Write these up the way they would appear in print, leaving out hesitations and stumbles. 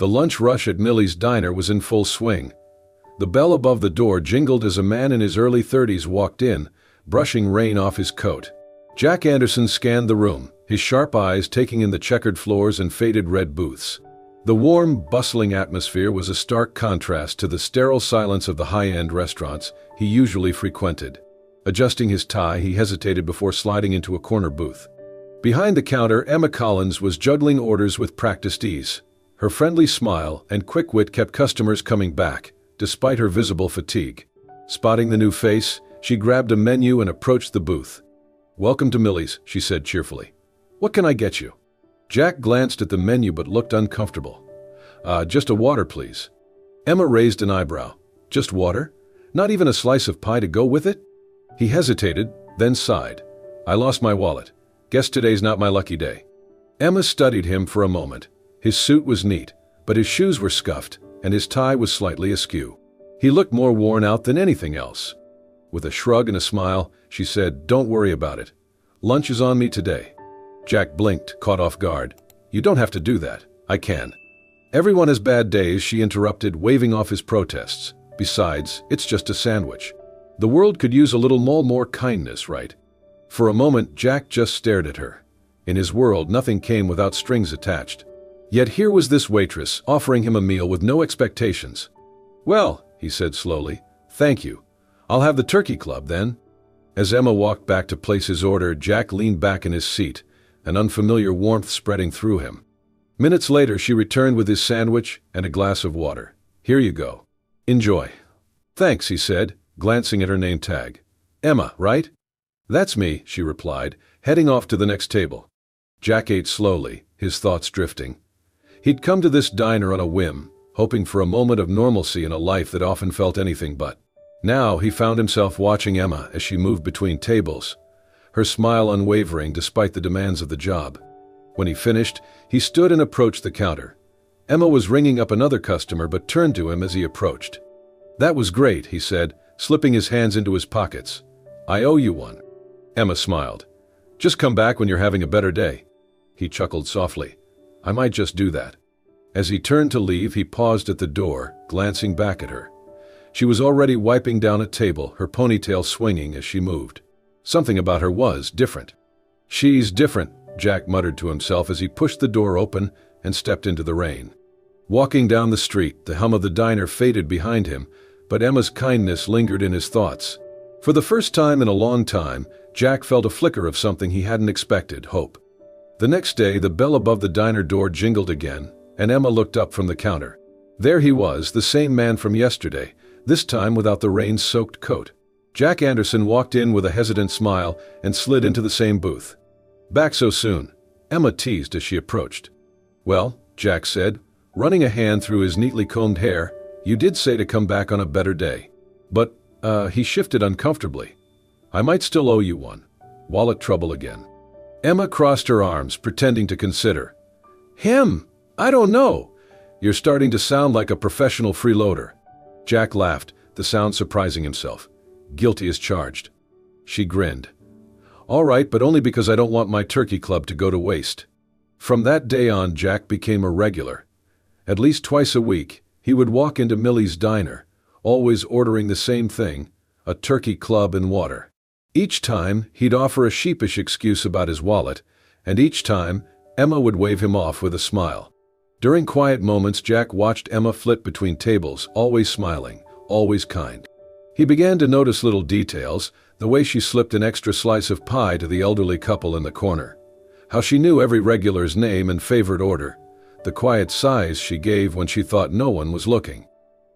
The lunch rush at Millie's diner was in full swing. The bell above the door jingled as a man in his early 30s walked in, brushing rain off his coat. Jack Anderson scanned the room, his sharp eyes taking in the checkered floors and faded red booths. The warm, bustling atmosphere was a stark contrast to the sterile silence of the high-end restaurants he usually frequented. Adjusting his tie, he hesitated before sliding into a corner booth. Behind the counter, Emma Collins was juggling orders with practiced ease. Her friendly smile and quick wit kept customers coming back, despite her visible fatigue. Spotting the new face, she grabbed a menu and approached the booth. "Welcome to Millie's," she said cheerfully. "What can I get you?" Jack glanced at the menu but looked uncomfortable. Just a water, please." Emma raised an eyebrow. "Just water? Not even a slice of pie to go with it?" He hesitated, then sighed. "I lost my wallet. Guess today's not my lucky day." Emma studied him for a moment. His suit was neat, but his shoes were scuffed, and his tie was slightly askew. He looked more worn out than anything else. With a shrug and a smile, she said, "Don't worry about it. Lunch is on me today." Jack blinked, caught off guard. "You don't have to do that. I can." "Everyone has bad days," she interrupted, waving off his protests. "Besides, it's just a sandwich. The world could use a little more kindness, right?" For a moment, Jack just stared at her. In his world, nothing came without strings attached. Yet here was this waitress, offering him a meal with no expectations. "Well," he said slowly, "thank you. I'll have the turkey club, then." As Emma walked back to place his order, Jack leaned back in his seat, an unfamiliar warmth spreading through him. Minutes later, she returned with his sandwich and a glass of water. "Here you go. Enjoy." "Thanks," he said, glancing at her name tag. "Emma, right?" "That's me," she replied, heading off to the next table. Jack ate slowly, his thoughts drifting. He'd come to this diner on a whim, hoping for a moment of normalcy in a life that often felt anything but. Now he found himself watching Emma as she moved between tables, her smile unwavering despite the demands of the job. When he finished, he stood and approached the counter. Emma was ringing up another customer but turned to him as he approached. "That was great," he said, slipping his hands into his pockets. "I owe you one." Emma smiled. "Just come back when you're having a better day." He chuckled softly. "I might just do that." As he turned to leave, he paused at the door, glancing back at her. She was already wiping down a table, her ponytail swinging as she moved. Something about her was different. "She's different," Jack muttered to himself as he pushed the door open and stepped into the rain. Walking down the street, the hum of the diner faded behind him, but Emma's kindness lingered in his thoughts. For the first time in a long time, Jack felt a flicker of something he hadn't expected, hope. The next day, the bell above the diner door jingled again, and Emma looked up from the counter. There he was, the same man from yesterday, this time without the rain-soaked coat. Jack Anderson walked in with a hesitant smile and slid into the same booth. "Back so soon?" Emma teased as she approached. "Well," Jack said, running a hand through his neatly combed hair, "you did say to come back on a better day." "But, he shifted uncomfortably. "I might still owe you one. Wallet trouble again." Emma crossed her arms, pretending to consider. "Him? I don't know. You're starting to sound like a professional freeloader." Jack laughed, the sound surprising himself. "Guilty as charged." She grinned. "All right, but only because I don't want my turkey club to go to waste." From that day on, Jack became a regular. At least twice a week, he would walk into Millie's diner, always ordering the same thing, a turkey club and water. Each time, he'd offer a sheepish excuse about his wallet, and each time, Emma would wave him off with a smile. During quiet moments, Jack watched Emma flit between tables, always smiling, always kind. He began to notice little details, the way she slipped an extra slice of pie to the elderly couple in the corner, how she knew every regular's name and favorite order, the quiet sighs she gave when she thought no one was looking.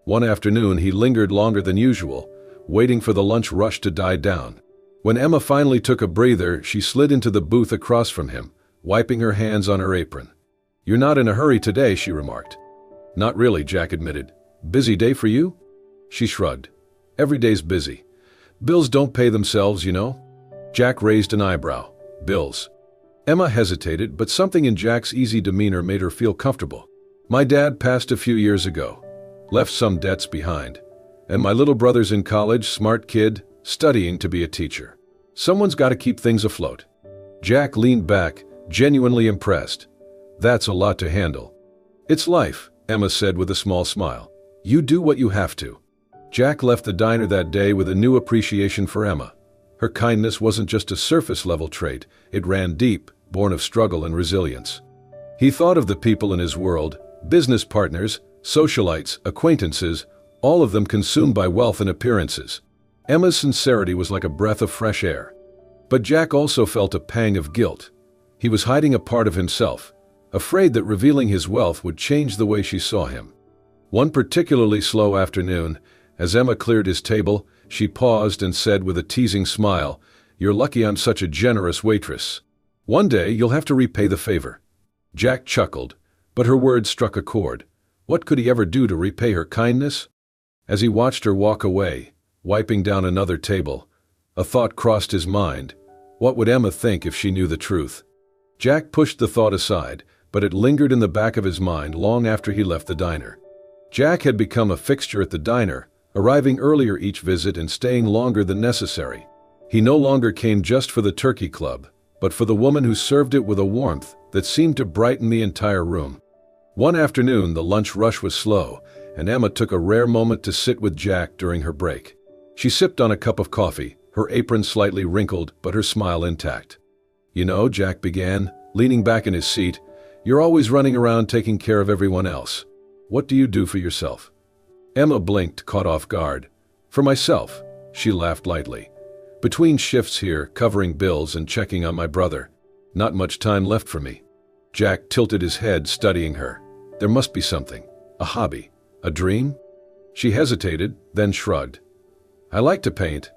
One afternoon, he lingered longer than usual, waiting for the lunch rush to die down. When Emma finally took a breather, she slid into the booth across from him, wiping her hands on her apron. "You're not in a hurry today," she remarked. "Not really," Jack admitted. "Busy day for you?" She shrugged. "Every day's busy. Bills don't pay themselves, you know." Jack raised an eyebrow. "Bills." Emma hesitated, but something in Jack's easy demeanor made her feel comfortable. "My dad passed a few years ago. Left some debts behind. And my little brother's in college, smart kid, studying to be a teacher. Someone's got to keep things afloat." Jack leaned back, genuinely impressed. "That's a lot to handle." "It's life," Emma said with a small smile. You do what you have to. Jack left the diner that day with a new appreciation for Emma. Her kindness wasn't just a surface-level trait, it ran deep, born of struggle and resilience. He thought of the people in his world, business partners, socialites, acquaintances, all of them consumed by wealth and appearances. Emma's sincerity was like a breath of fresh air. But Jack also felt a pang of guilt. He was hiding a part of himself, afraid that revealing his wealth would change the way she saw him. One particularly slow afternoon, as Emma cleared his table, she paused and said with a teasing smile, "You're lucky I'm such a generous waitress. One day you'll have to repay the favor." Jack chuckled, but her words struck a chord. What could he ever do to repay her kindness? As he watched her walk away, wiping down another table, a thought crossed his mind. What would Emma think if she knew the truth? Jack pushed the thought aside, but it lingered in the back of his mind long after he left the diner. Jack had become a fixture at the diner, arriving earlier each visit and staying longer than necessary. He no longer came just for the turkey club, but for the woman who served it with a warmth that seemed to brighten the entire room. One afternoon, the lunch rush was slow, and Emma took a rare moment to sit with Jack during her break. She sipped on a cup of coffee, her apron slightly wrinkled but her smile intact. "You know," Jack began, leaning back in his seat, "you're always running around taking care of everyone else. What do you do for yourself?" Emma blinked, caught off guard. "For myself," she laughed lightly. "Between shifts here, covering bills and checking on my brother. Not much time left for me." Jack tilted his head, studying her. There must be something. A hobby. A dream? She hesitated, then shrugged. "I like to paint.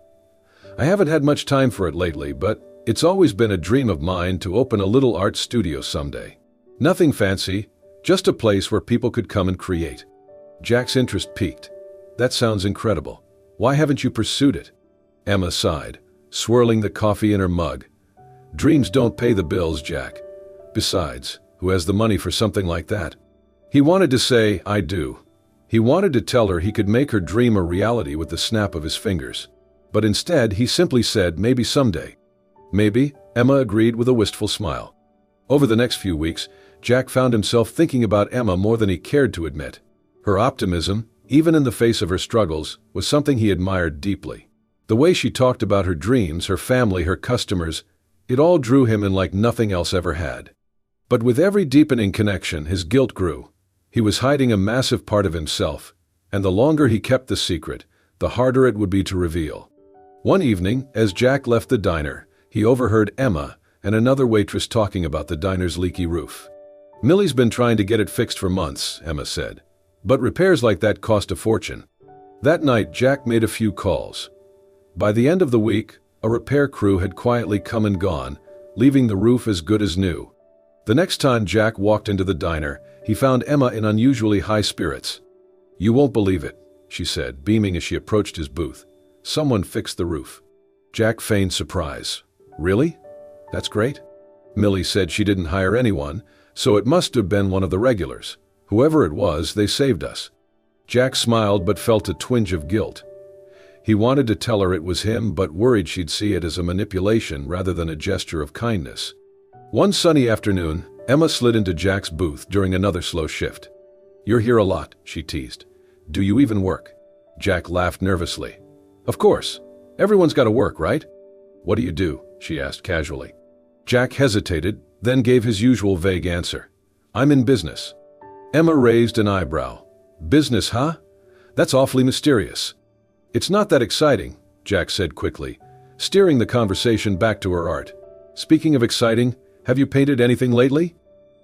I haven't had much time for it lately, but it's always been a dream of mine to open a little art studio someday. Nothing fancy, just a place where people could come and create." Jack's interest piqued. "That sounds incredible. Why haven't you pursued it?" Emma sighed, swirling the coffee in her mug. "Dreams don't pay the bills, Jack. Besides, who has the money for something like that?" He wanted to say, "I do." He wanted to tell her he could make her dream a reality with the snap of his fingers. But instead, he simply said, "Maybe someday." "Maybe," Emma agreed with a wistful smile. Over the next few weeks, Jack found himself thinking about Emma more than he cared to admit. Her optimism, even in the face of her struggles, was something he admired deeply. The way she talked about her dreams, her family, her customers, it all drew him in like nothing else ever had. But with every deepening connection, his guilt grew. He was hiding a massive part of himself, and the longer he kept the secret, the harder it would be to reveal. One evening, as Jack left the diner, he overheard Emma and another waitress talking about the diner's leaky roof. "Millie's been trying to get it fixed for months," Emma said. "But repairs like that cost a fortune." That night, Jack made a few calls. By the end of the week, a repair crew had quietly come and gone, leaving the roof as good as new. The next time Jack walked into the diner, he found Emma in unusually high spirits. "You won't believe it," she said, beaming as she approached his booth. "Someone fixed the roof." Jack feigned surprise. "Really? That's great." Millie said she didn't hire anyone, so it must have been one of the regulars. Whoever it was, they saved us. Jack smiled but felt a twinge of guilt. He wanted to tell her it was him, but worried she'd see it as a manipulation rather than a gesture of kindness. One sunny afternoon, Emma slid into Jack's booth during another slow shift. "You're here a lot," she teased. "Do you even work?" Jack laughed nervously. "Of course. Everyone's got to work, right?" "What do you do?" she asked casually. Jack hesitated, then gave his usual vague answer. "I'm in business." Emma raised an eyebrow. "Business, huh? That's awfully mysterious." "It's not that exciting," Jack said quickly, steering the conversation back to her art. "Speaking of exciting, have you painted anything lately?"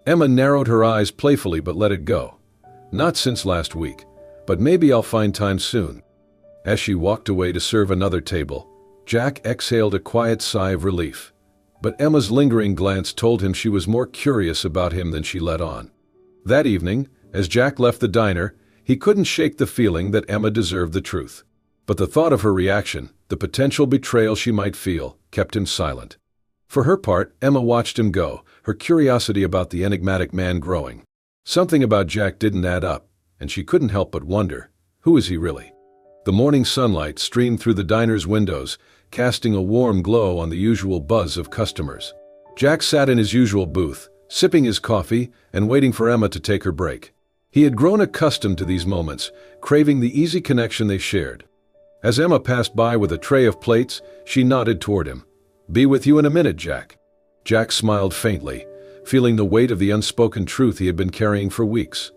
Emma narrowed her eyes playfully but let it go. "Not since last week, but maybe I'll find time soon." As she walked away to serve another table, Jack exhaled a quiet sigh of relief. But Emma's lingering glance told him she was more curious about him than she let on. That evening, as Jack left the diner, he couldn't shake the feeling that Emma deserved the truth. But the thought of her reaction, the potential betrayal she might feel, kept him silent. For her part, Emma watched him go, her curiosity about the enigmatic man growing. Something about Jack didn't add up, and she couldn't help but wonder, who is he really? The morning sunlight streamed through the diner's windows, casting a warm glow on the usual buzz of customers. Jack sat in his usual booth, sipping his coffee and waiting for Emma to take her break. He had grown accustomed to these moments, craving the easy connection they shared. As Emma passed by with a tray of plates, she nodded toward him. "Be with you in a minute, Jack." Jack smiled faintly, feeling the weight of the unspoken truth he had been carrying for weeks.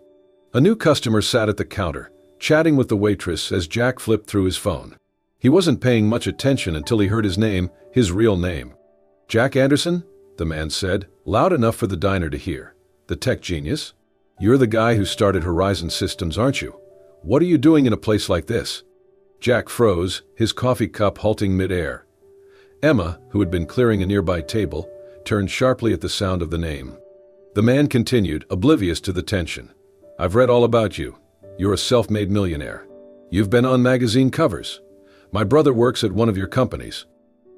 A new customer sat at the counter, chatting with the waitress as Jack flipped through his phone. He wasn't paying much attention until he heard his name, his real name. "Jack Anderson?" the man said, loud enough for the diner to hear. "The tech genius? You're the guy who started Horizon Systems, aren't you? What are you doing in a place like this?" Jack froze, his coffee cup halting mid-air. Emma, who had been clearing a nearby table, turned sharply at the sound of the name. The man continued, oblivious to the tension. "I've read all about you. You're a self-made millionaire. You've been on magazine covers. My brother works at one of your companies."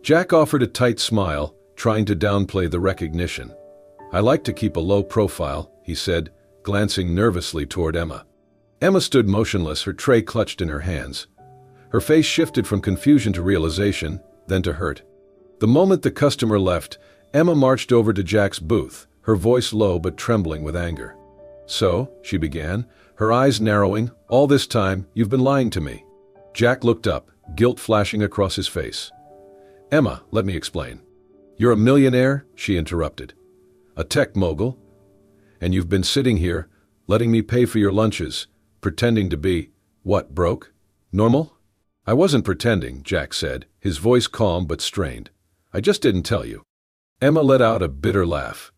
Jack offered a tight smile, trying to downplay the recognition. "I like to keep a low profile," he said, glancing nervously toward Emma. Emma stood motionless, her tray clutched in her hands. Her face shifted from confusion to realization, then to hurt. The moment the customer left, Emma marched over to Jack's booth, her voice low but trembling with anger. "So," she began, her eyes narrowing, "all this time, you've been lying to me." Jack looked up, guilt flashing across his face. "Emma, let me explain." "You're a millionaire," she interrupted. "A tech mogul. And you've been sitting here, letting me pay for your lunches, pretending to be, what, broke? Normal?" "I wasn't pretending," Jack said, his voice calm but strained. "I just didn't tell you." Emma let out a bitter laugh.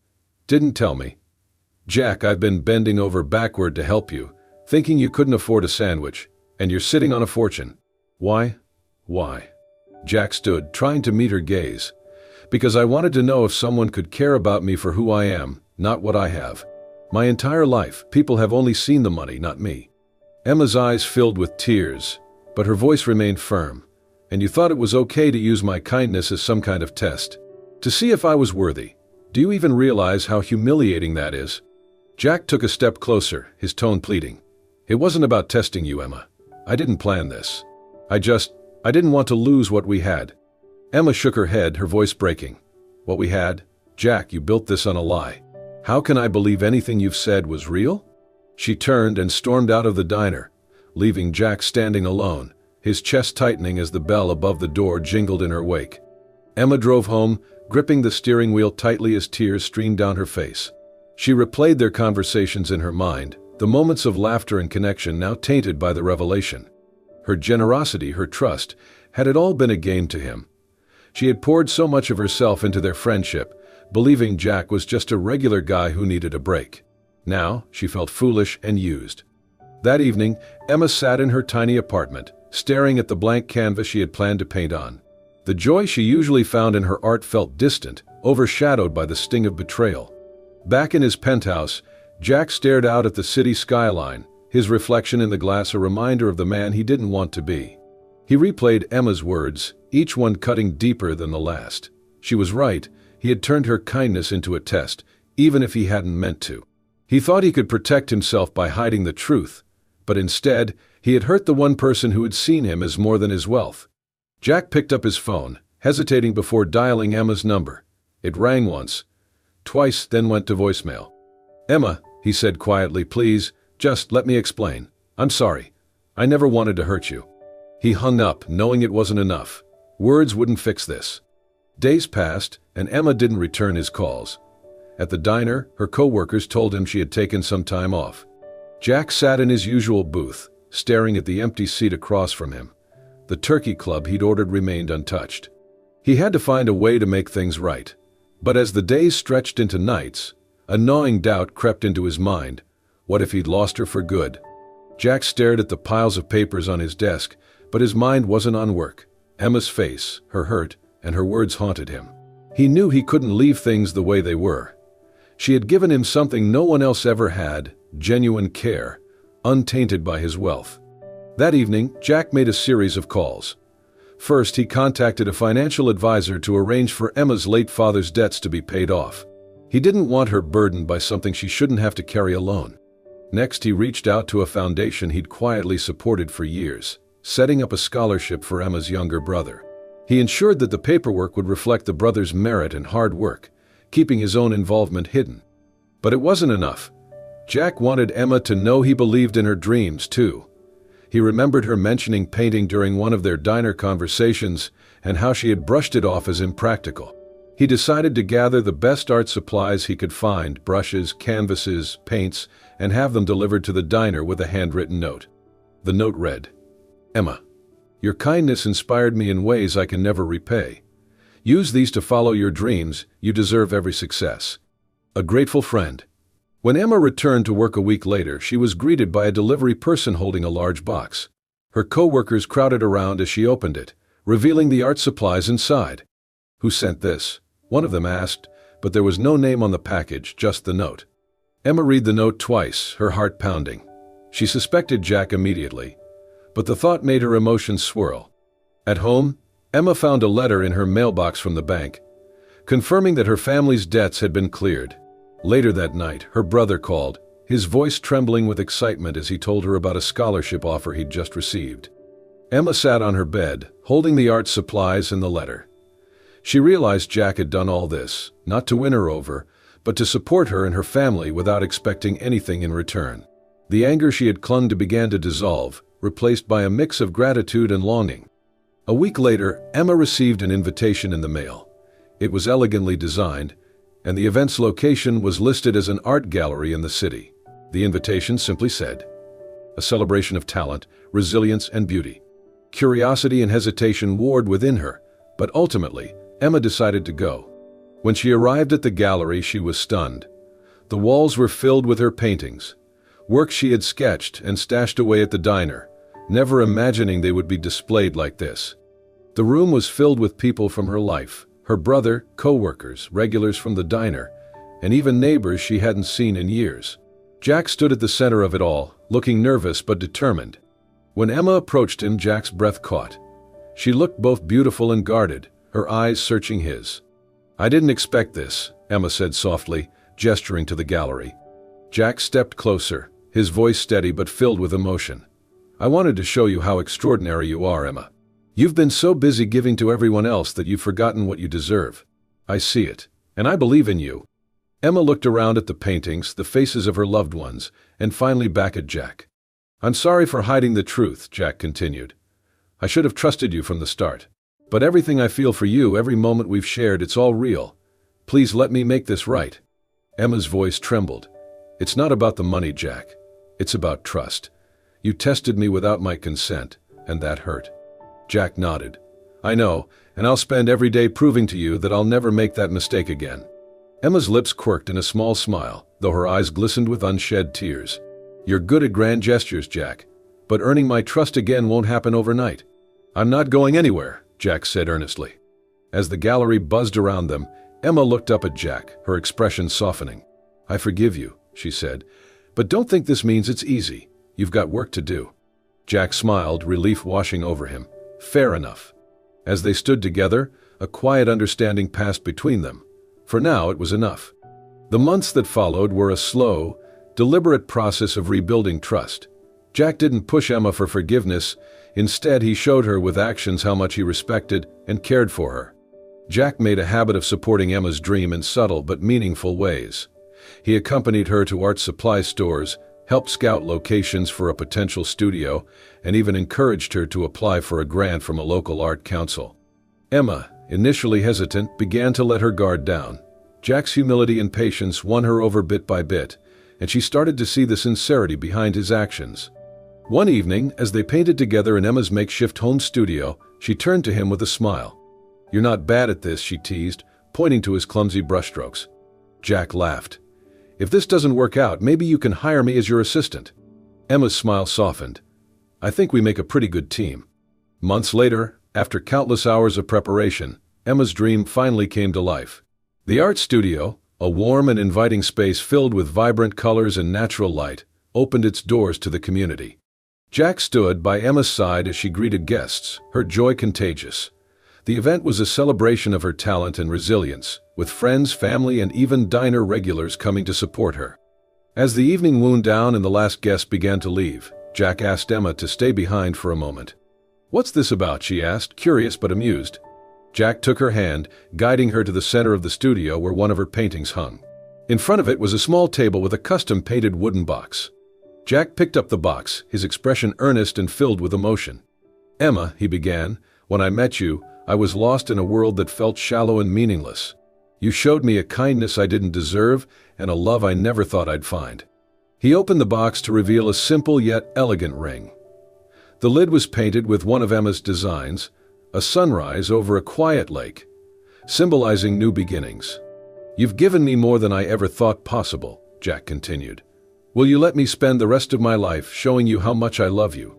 "Didn't tell me? Jack, I've been bending over backward to help you, thinking you couldn't afford a sandwich, and you're sitting on a fortune. Why? Why?" Jack stood, trying to meet her gaze. "Because I wanted to know if someone could care about me for who I am, not what I have. My entire life, people have only seen the money, not me." Emma's eyes filled with tears, but her voice remained firm. "And you thought it was okay to use my kindness as some kind of test? To see if I was worthy? Do you even realize how humiliating that is?" Jack took a step closer, his tone pleading. "It wasn't about testing you, Emma. I didn't plan this. I didn't want to lose what we had." Emma shook her head, her voice breaking. "What we had? Jack, you built this on a lie. How can I believe anything you've said was real?" She turned and stormed out of the diner, leaving Jack standing alone, his chest tightening as the bell above the door jingled in her wake. Emma drove home, gripping the steering wheel tightly as tears streamed down her face. She replayed their conversations in her mind, the moments of laughter and connection now tainted by the revelation. Her generosity, her trust, had it all been a game to him? She had poured so much of herself into their friendship, believing Jack was just a regular guy who needed a break. Now, she felt foolish and used. That evening, Emma sat in her tiny apartment, staring at the blank canvas she had planned to paint on. The joy she usually found in her art felt distant, overshadowed by the sting of betrayal. Back in his penthouse, Jack stared out at the city skyline, his reflection in the glass a reminder of the man he didn't want to be. He replayed Emma's words, each one cutting deeper than the last. She was right, he had turned her kindness into a test, even if he hadn't meant to. He thought he could protect himself by hiding the truth, but instead, he had hurt the one person who had seen him as more than his wealth. Jack picked up his phone, hesitating before dialing Emma's number. It rang once, twice, then went to voicemail. "Emma," he said quietly, "please, just let me explain. I'm sorry. I never wanted to hurt you." He hung up, knowing it wasn't enough. Words wouldn't fix this. Days passed, and Emma didn't return his calls. At the diner, her co-workers told him she had taken some time off. Jack sat in his usual booth, staring at the empty seat across from him. The turkey club he'd ordered remained untouched. He had to find a way to make things right. But as the days stretched into nights, a gnawing doubt crept into his mind. What if he'd lost her for good? Jack stared at the piles of papers on his desk, but his mind wasn't on work. Emma's face, her hurt, and her words haunted him. He knew he couldn't leave things the way they were. She had given him something no one else ever had, genuine care, untainted by his wealth. That evening, Jack made a series of calls. First, he contacted a financial advisor to arrange for Emma's late father's debts to be paid off. He didn't want her burdened by something she shouldn't have to carry alone. Next, he reached out to a foundation he'd quietly supported for years, setting up a scholarship for Emma's younger brother. He ensured that the paperwork would reflect the brother's merit and hard work, keeping his own involvement hidden. But it wasn't enough. Jack wanted Emma to know he believed in her dreams, too. He remembered her mentioning painting during one of their diner conversations and how she had brushed it off as impractical. He decided to gather the best art supplies he could find, brushes, canvases, paints, and have them delivered to the diner with a handwritten note. The note read, "Emma, your kindness inspired me in ways I can never repay. Use these to follow your dreams. You deserve every success. A grateful friend." When Emma returned to work a week later, she was greeted by a delivery person holding a large box. Her co-workers crowded around as she opened it, revealing the art supplies inside. "Who sent this?" one of them asked, but there was no name on the package, just the note. Emma read the note twice, her heart pounding. She suspected Jack immediately, but the thought made her emotions swirl. At home, Emma found a letter in her mailbox from the bank, confirming that her family's debts had been cleared. Later that night, her brother called, his voice trembling with excitement as he told her about a scholarship offer he'd just received. Emma sat on her bed, holding the art supplies and the letter. She realized Jack had done all this, not to win her over, but to support her and her family without expecting anything in return. The anger she had clung to began to dissolve, replaced by a mix of gratitude and longing. A week later, Emma received an invitation in the mail. It was elegantly designed, and the event's location was listed as an art gallery in the city. The invitation simply said, "A celebration of talent, resilience, and beauty." Curiosity and hesitation warred within her, but ultimately, Emma decided to go. When she arrived at the gallery, she was stunned. The walls were filled with her paintings, work she had sketched and stashed away at the diner, never imagining they would be displayed like this. The room was filled with people from her life, her brother, co-workers, regulars from the diner, and even neighbors she hadn't seen in years. Jack stood at the center of it all, looking nervous but determined. When Emma approached him, Jack's breath caught. She looked both beautiful and guarded, her eyes searching his. "I didn't expect this," Emma said softly, gesturing to the gallery. Jack stepped closer, his voice steady but filled with emotion. "I wanted to show you how extraordinary you are, Emma. You've been so busy giving to everyone else that you've forgotten what you deserve. I see it, and I believe in you." Emma looked around at the paintings, the faces of her loved ones, and finally back at Jack. "I'm sorry for hiding the truth," Jack continued. "I should have trusted you from the start. But everything I feel for you, every moment we've shared, it's all real. Please let me make this right." Emma's voice trembled. "It's not about the money, Jack. It's about trust. You tested me without my consent, and that hurt." Jack nodded. "I know, and I'll spend every day proving to you that I'll never make that mistake again." Emma's lips quirked in a small smile, though her eyes glistened with unshed tears. "You're good at grand gestures, Jack, but earning my trust again won't happen overnight." "I'm not going anywhere," Jack said earnestly. As the gallery buzzed around them, Emma looked up at Jack, her expression softening. "I forgive you," she said, "but don't think this means it's easy. You've got work to do." Jack smiled, relief washing over him. Fair enough. As they stood together, a quiet understanding passed between them. For now, it was enough. The months that followed were a slow, deliberate process of rebuilding trust. Jack didn't push Emma for forgiveness. Instead, he showed her with actions how much he respected and cared for her. Jack made a habit of supporting Emma's dream in subtle but meaningful ways. He accompanied her to art supply stores, helped scout locations for a potential studio, and even encouraged her to apply for a grant from a local art council. Emma, initially hesitant, began to let her guard down. Jack's humility and patience won her over bit by bit, and she started to see the sincerity behind his actions. One evening, as they painted together in Emma's makeshift home studio, she turned to him with a smile. "You're not bad at this," she teased, pointing to his clumsy brushstrokes. Jack laughed. "If this doesn't work out, maybe you can hire me as your assistant." Emma's smile softened. "I think we make a pretty good team." Months later, after countless hours of preparation, Emma's dream finally came to life. The art studio, a warm and inviting space filled with vibrant colors and natural light, opened its doors to the community. Jack stood by Emma's side as she greeted guests, her joy contagious. The event was a celebration of her talent and resilience, with friends, family, and even diner regulars coming to support her. As the evening wound down and the last guest began to leave, Jack asked Emma to stay behind for a moment. "What's this about?" she asked, curious but amused. Jack took her hand, guiding her to the center of the studio where one of her paintings hung. In front of it was a small table with a custom-painted wooden box. Jack picked up the box, his expression earnest and filled with emotion. "Emma," he began, "when I met you, I was lost in a world that felt shallow and meaningless. You showed me a kindness I didn't deserve and a love I never thought I'd find." He opened the box to reveal a simple yet elegant ring. The lid was painted with one of Emma's designs, a sunrise over a quiet lake, symbolizing new beginnings. "You've given me more than I ever thought possible," Jack continued. "Will you let me spend the rest of my life showing you how much I love you?"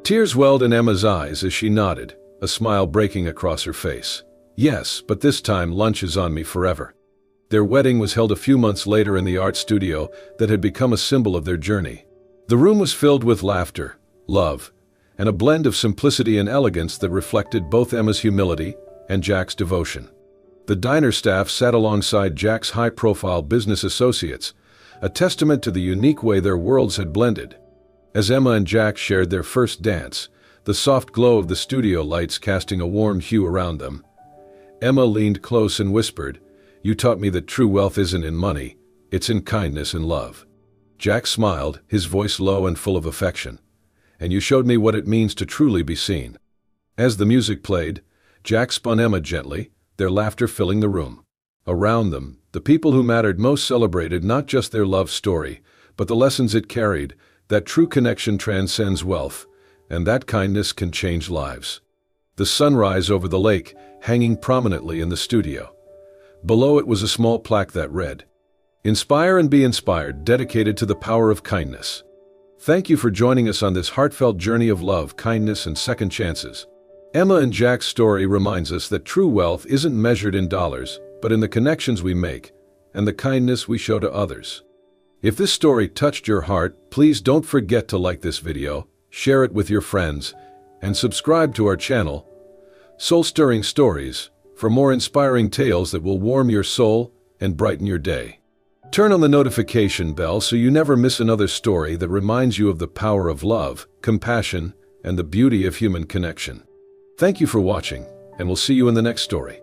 Tears welled in Emma's eyes as she nodded, a smile breaking across her face. "Yes, but this time lunch is on me forever." Their wedding was held a few months later in the art studio that had become a symbol of their journey. The room was filled with laughter, love, and a blend of simplicity and elegance that reflected both Emma's humility and Jack's devotion. The diner staff sat alongside Jack's high-profile business associates, a testament to the unique way their worlds had blended. As Emma and Jack shared their first dance, the soft glow of the studio lights casting a warm hue around them, Emma leaned close and whispered, "You taught me that true wealth isn't in money, it's in kindness and love." Jack smiled, his voice low and full of affection. "And you showed me what it means to truly be seen." As the music played, Jack spun Emma gently, their laughter filling the room. Around them, the people who mattered most celebrated not just their love story, but the lessons it carried, that true connection transcends wealth, and that kindness can change lives. The sunrise over the lake, hanging prominently in the studio. Below it was a small plaque that read, "Inspire and be inspired, dedicated to the power of kindness." Thank you for joining us on this heartfelt journey of love, kindness, and second chances. Emma and Jack's story reminds us that true wealth isn't measured in dollars, but in the connections we make and the kindness we show to others. If this story touched your heart, please don't forget to like this video, share it with your friends, and subscribe to our channel, Soul-Stirring Stories, for more inspiring tales that will warm your soul and brighten your day. Turn on the notification bell so you never miss another story that reminds you of the power of love, compassion, and the beauty of human connection. Thank you for watching, and we'll see you in the next story.